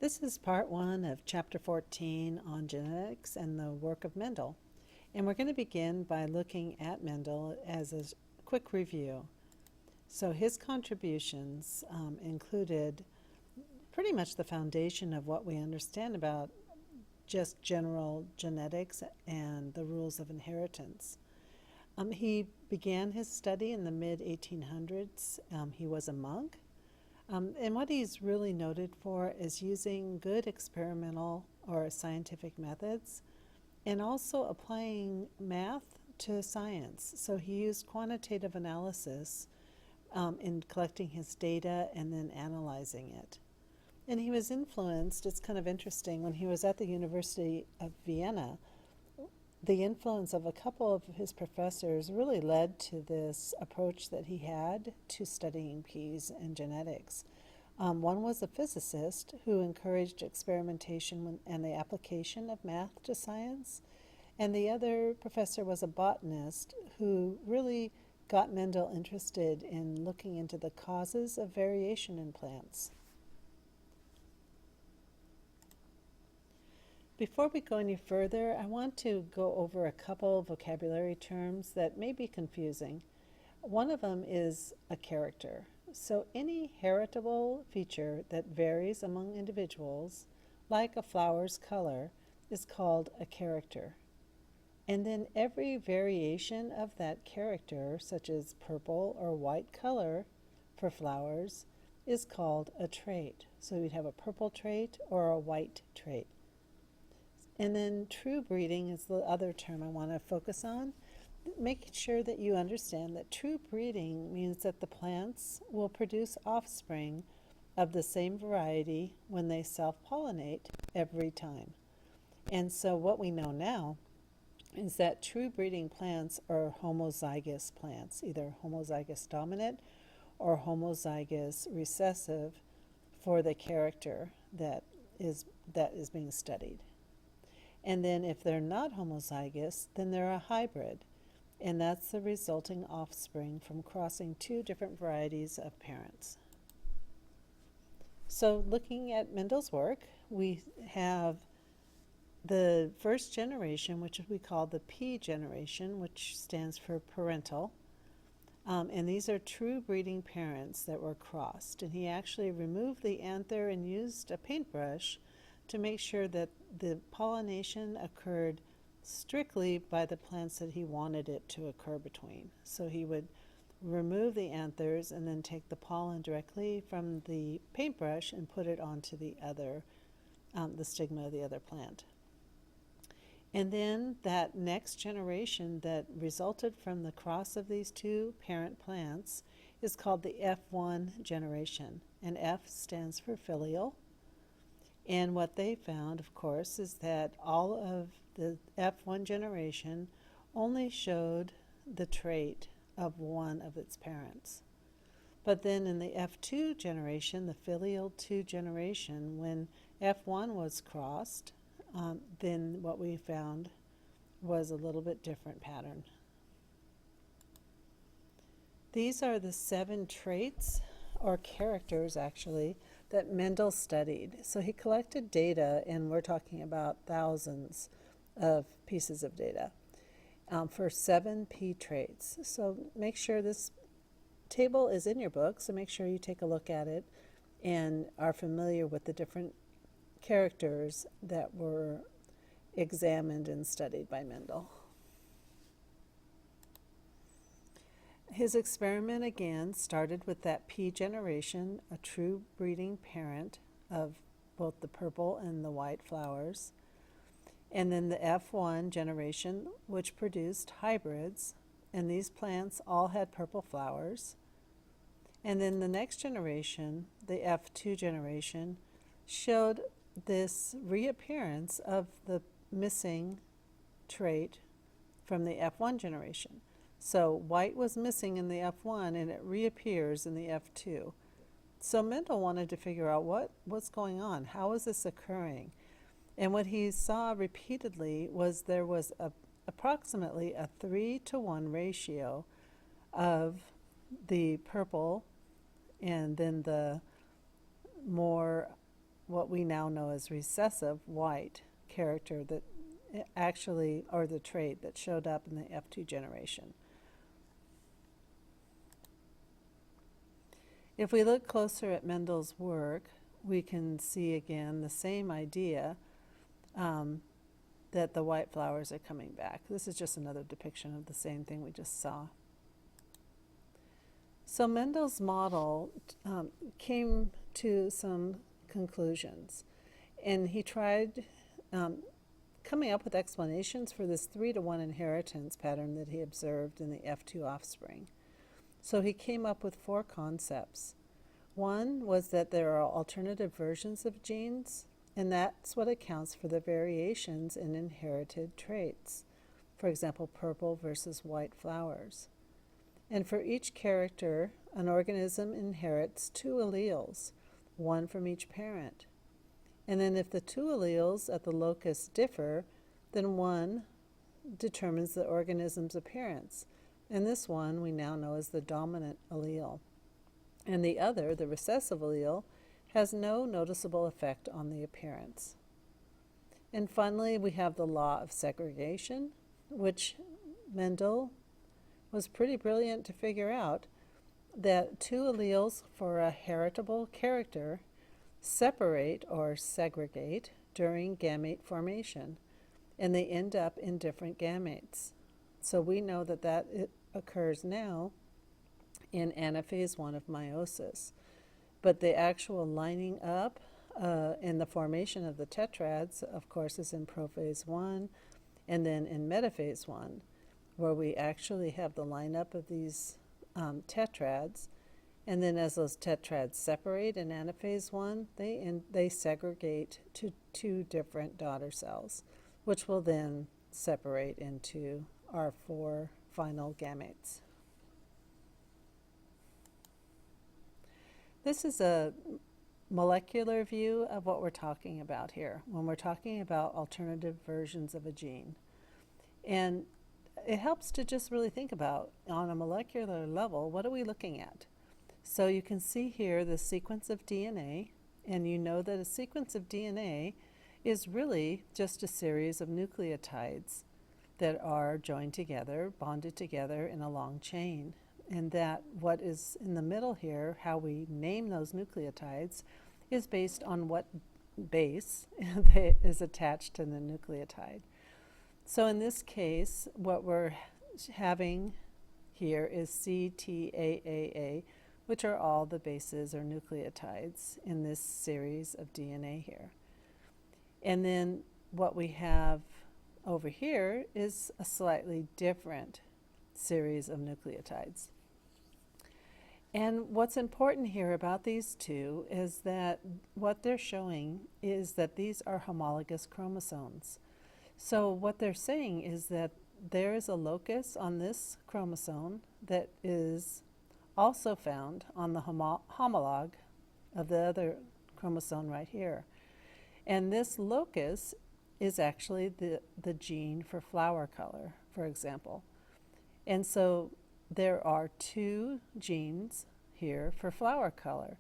This is part 1 of Chapter 14 on genetics and the work of Mendel. And we're going to begin by looking at Mendel as a quick review. So his contributions included pretty much the foundation of what we understand about just general genetics and the rules of inheritance. He began his study in the mid-1800s. He was a monk. And what he's really noted for is using good experimental or scientific methods and also applying math to science. So he used quantitative analysis in collecting his data and then analyzing it. And he was influenced, it's kind of interesting, when he was at the University of Vienna, the influence of a couple of his professors really led to this approach that he had to studying peas and genetics. One was a physicist who encouraged experimentation and the application of math to science, and the other professor was a botanist who really got Mendel interested in looking into the causes of variation in plants. Before we go any further, I want to go over a couple of vocabulary terms that may be confusing. One of them is a character. So any heritable feature that varies among individuals, like a flower's color, is called a character. And then every variation of that character, such as purple or white color for flowers, is called a trait. So you'd have a purple trait or a white trait. And then true breeding is the other term I want to focus on. Making sure that you understand that true breeding means that the plants will produce offspring of the same variety when they self-pollinate every time. And so what we know now is that true breeding plants are homozygous plants, either homozygous dominant or homozygous recessive for the character that is being studied. And then if they're not homozygous, then they're a hybrid. And that's the resulting offspring from crossing two different varieties of parents. So looking at Mendel's work, we have the first generation, which we call the P generation, which stands for parental. And these are true breeding parents that were crossed. And he actually removed the anther and used a paintbrush to make sure that the pollination occurred strictly by the plants that he wanted it to occur between. So he would remove the anthers and then take the pollen directly from the paintbrush and put it onto the stigma of the other plant. And then that next generation that resulted from the cross of these two parent plants is called the F1 generation. And F stands for filial. And what they found, of course, is that all of the F1 generation only showed the trait of one of its parents. But then in the F2 generation, the filial 2 generation, when F1 was crossed, then what we found was a little bit different pattern. These are the 7 traits, or characters actually, that Mendel studied. So he collected data, and we're talking about thousands of pieces of data for 7 P traits. So make sure this table is in your book, so make sure you take a look at it and are familiar with the different characters that were examined and studied by Mendel. His experiment again started with that P generation, a true breeding parent of both the purple and the white flowers, and then the F1 generation, which produced hybrids, and these plants all had purple flowers. And then the next generation, the F2 generation, showed this reappearance of the missing trait from the F1 generation. So white was missing in the F1 and it reappears in the F2. So Mendel wanted to figure out what's going on. How is this occurring? And what he saw repeatedly was there was approximately a 3-to-1 ratio of the purple and then the more what we now know as recessive white character that actually, or the trait that showed up in the F2 generation. If we look closer at Mendel's work, we can see again the same idea, that the white flowers are coming back. This is just another depiction of the same thing we just saw. So Mendel's model came to some conclusions, and he tried coming up with explanations for this 3-to-1 inheritance pattern that he observed in the F2 offspring. So he came up with 4 concepts. One was that there are alternative versions of genes, and that's what accounts for the variations in inherited traits. For example, purple versus white flowers. And for each character, an organism inherits 2 alleles, one from each parent. And then if the 2 alleles at the locus differ, then one determines the organism's appearance. And this one we now know as the dominant allele. And the other, the recessive allele, has no noticeable effect on the appearance. And finally, we have the law of segregation, which Mendel was pretty brilliant to figure out, that 2 alleles for a heritable character separate or segregate during gamete formation, and they end up in different gametes. So we know that it occurs now in anaphase 1 of meiosis. But the actual lining up and the formation of the tetrads, of course, is in prophase 1, and then in metaphase 1, where we actually have the lineup of these tetrads. And then as those tetrads separate in anaphase 1, they segregate to 2 different daughter cells, which will then separate into our 4 final gametes. This is a molecular view of what we're talking about here when we're talking about alternative versions of a gene. And it helps to just really think about, on a molecular level, what are we looking at? So you can see here the sequence of DNA, and you know that a sequence of DNA is really just a series of nucleotides that are joined together, bonded together in a long chain. And that what is in the middle here, how we name those nucleotides, is based on what base is attached to the nucleotide. So in this case, what we're having here is CTAAA, which are all the bases or nucleotides in this series of DNA here. And then what we have over here is a slightly different series of nucleotides. And what's important here about these two is that what they're showing is that these are homologous chromosomes. So what they're saying is that there is a locus on this chromosome that is also found on the homologue of the other chromosome right here. And this locus is actually the gene for flower color, for example. And so there are 2 genes here for flower color,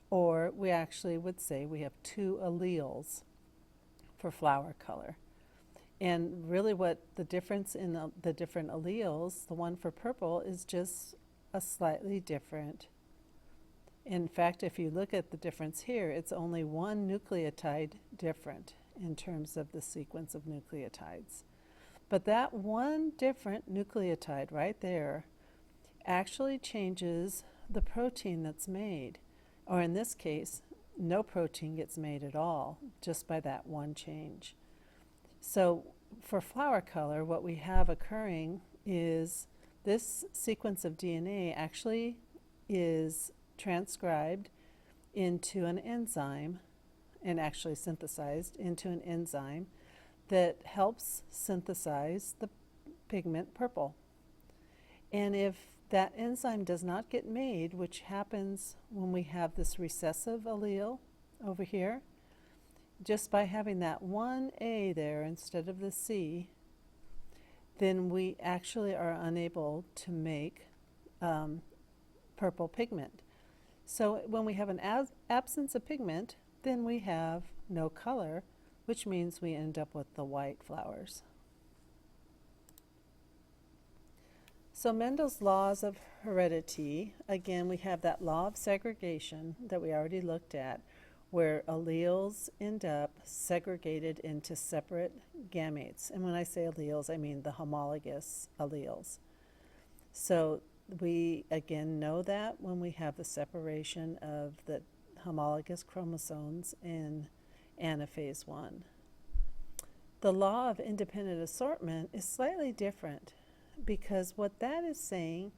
or we actually would say we have 2 alleles for flower color. And really what the difference in the different alleles, the one for purple is just a slightly different. In fact, if you look at the difference here, it's only 1 nucleotide different in terms of the sequence of nucleotides. But that one different nucleotide right there actually changes the protein that's made. Or in this case, no protein gets made at all, just by that one change. So for flower color, what we have occurring is this sequence of DNA actually is transcribed into an enzyme, and actually synthesized into an enzyme that helps synthesize the pigment purple. And if that enzyme does not get made, which happens when we have this recessive allele over here, just by having that one A there instead of the C, then we actually are unable to make purple pigment. So when we have an absence of pigment, then we have no color, which means we end up with the white flowers. So Mendel's laws of heredity, again, we have that law of segregation that we already looked at, where alleles end up segregated into separate gametes. And when I say alleles, I mean the homologous alleles. So we, again, know that when we have the separation of the homologous chromosomes in anaphase 1. The law of independent assortment is slightly different, because what that is saying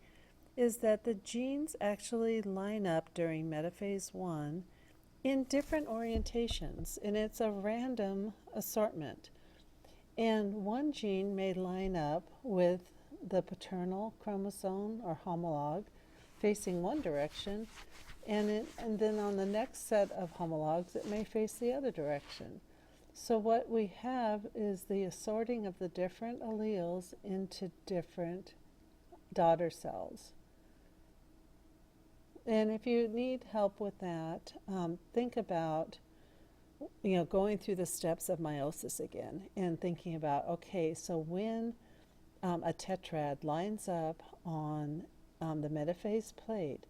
is that the genes actually line up during metaphase 1 in different orientations, and it's a random assortment. And one gene may line up with the paternal chromosome or homologue facing one direction, and then on the next set of homologues it may face the other direction. So what we have is the assorting of the different alleles into different daughter cells. And if you need help with that, think about, going through the steps of meiosis again and thinking about, okay, so when a tetrad lines up on the metaphase plate,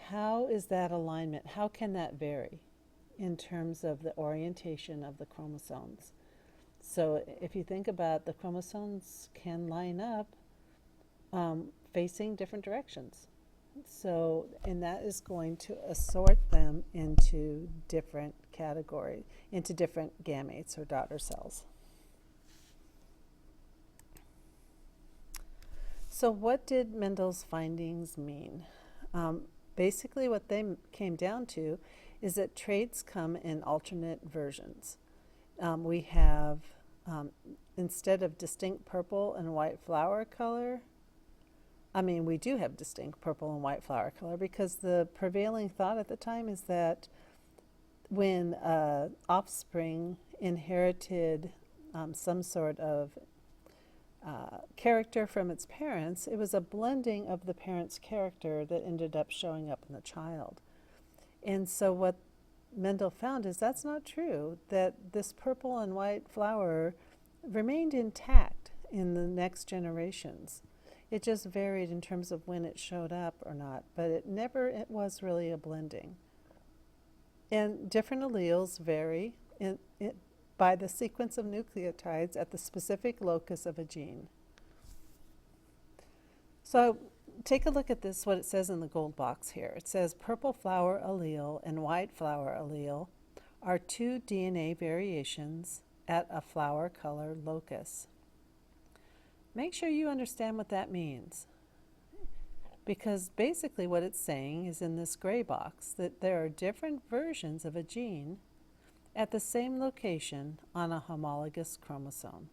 how is that alignment? How can that vary in terms of the orientation of the chromosomes? So if you think about, the chromosomes can line up facing different directions. So, and that is going to assort them into different categories, into different gametes or daughter cells. So what did Mendel's findings mean? Basically what they came down to is that traits come in alternate versions. We have, instead of distinct purple and white flower color, we do have distinct purple and white flower color, because the prevailing thought at the time is that when offspring inherited some sort of character from its parents, it was a blending of the parents' character that ended up showing up in the child. And so what Mendel found is that's not true, that this purple and white flower remained intact in the next generations. It just varied in terms of when it showed up or not, but it was really a blending. And different alleles vary by the sequence of nucleotides at the specific locus of a gene. So take a look at this, what it says in the gold box here. It says purple flower allele and white flower allele are two DNA variations at a flower color locus. Make sure you understand what that means, because basically what it's saying is in this gray box that there are different versions of a gene at the same location on a homologous chromosome.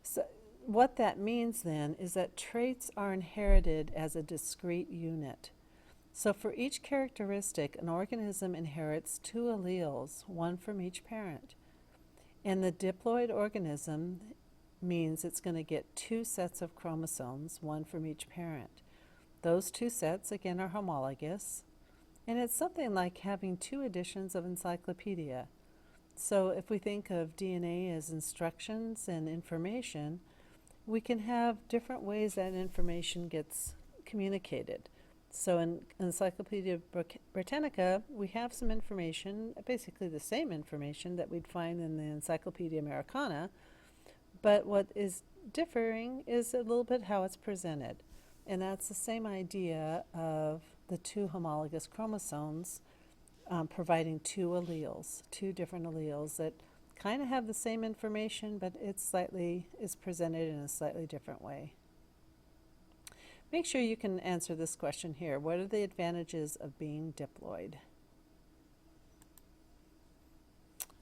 So what that means then is that traits are inherited as a discrete unit. So for each characteristic, an organism inherits two alleles, one from each parent. And the diploid organism means it's going to get two sets of chromosomes, one from each parent. Those two sets, again, are homologous. And it's something like having two editions of encyclopedia. So if we think of DNA as instructions and information, we can have different ways that information gets communicated. So in Encyclopedia Britannica, we have some information, basically the same information that we'd find in the Encyclopedia Americana, but what is differing is a little bit how it's presented. And that's the same idea of the two homologous chromosomes providing two alleles, two different alleles that kind of have the same information, but it's presented in a slightly different way. Make sure you can answer this question here. What are the advantages of being diploid?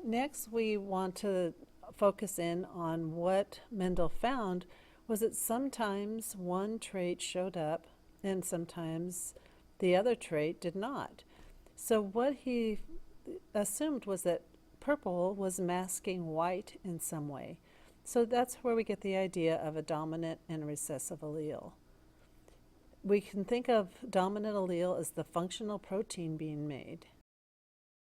Next, we want to focus in on what Mendel found was that sometimes one trait showed up and sometimes the other trait did not. So what he assumed was that purple was masking white in some way. So that's where we get the idea of a dominant and recessive allele. we can think of dominant allele as the functional protein being made.